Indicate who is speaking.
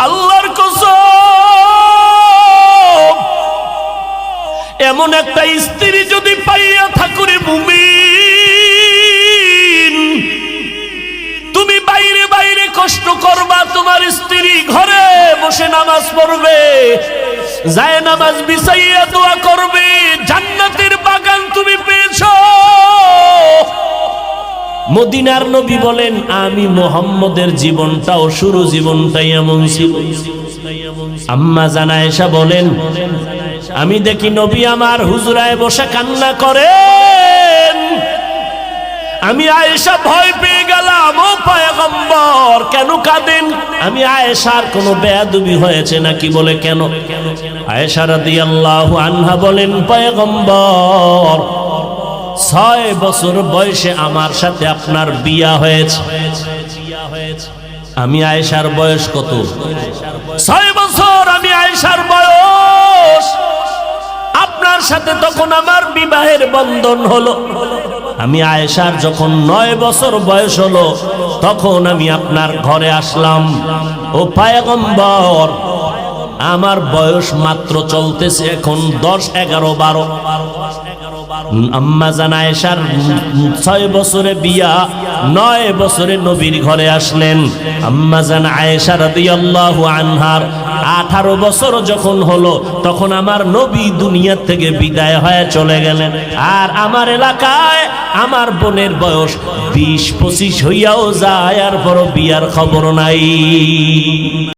Speaker 1: আল্লাহর কসম, এমন একটা স্ত্রী যদি পাইয়া থাকুরে মুমিন, তুমি বাইরে বাইরে কষ্ট করবা, তোমার স্ত্রী ঘরে বসে নামাজ পড়বে, যায় নামাজ বিছাইয়া দোয়া করবে, জান্নাতের বাগান তুমি পেয়েছো। মদিনার নবী বলেন, আমি মুহাম্মদের জীবনটাও শুরু জীবনটাই এমন ছিল। আম্মা জান আয়েশা বলেন, আমি দেখি নবী আমার হুজরায় বসে কান্না করেন। আমি আয়েশা ভয় পেয়ে গেলাম, ও পয়গম্বর কেন কাঁদেন? আমি আয়েশার কোনো বেয়াদবি হয়েছে নাকি বলে কেন? আয়েশা রাদিয়াল্লাহু আনহা বলেন, পয়গম্বর 6 বছর বয়সে আমার সাথে আপনার বিয়া হয়েছে। আমি আয়েশার বয়স কত? 6 বছর আমি আয়েশার বয়স। আপনার সাথে তখন আমার বিবাহের বন্ধন হলো। আমি আয়েশার যখন 9 বছর বয়স হলো, তখন আমি আপনার ঘরে আসলাম। ও পয়গম্বর, আমার বয়স মাত্র চলতেছে এখন 10, 11, 12। আম্মা জান আয়েশার 6 বছরে বিয়া, 9 বছরে নবীর ঘরে আসলেন। আম্মা জান আয়েশা রাদিয়াল্লাহু আনহার 18 বছর যখন হলো, তখন আমার নবী দুনিয়া থেকে বিদায় হয়ে চলে গেলেন। আর আমার এলাকায় আমার বোনের বয়স 20-25 হইয়াও যায়, আর বড় বিয়ার খবর নাই।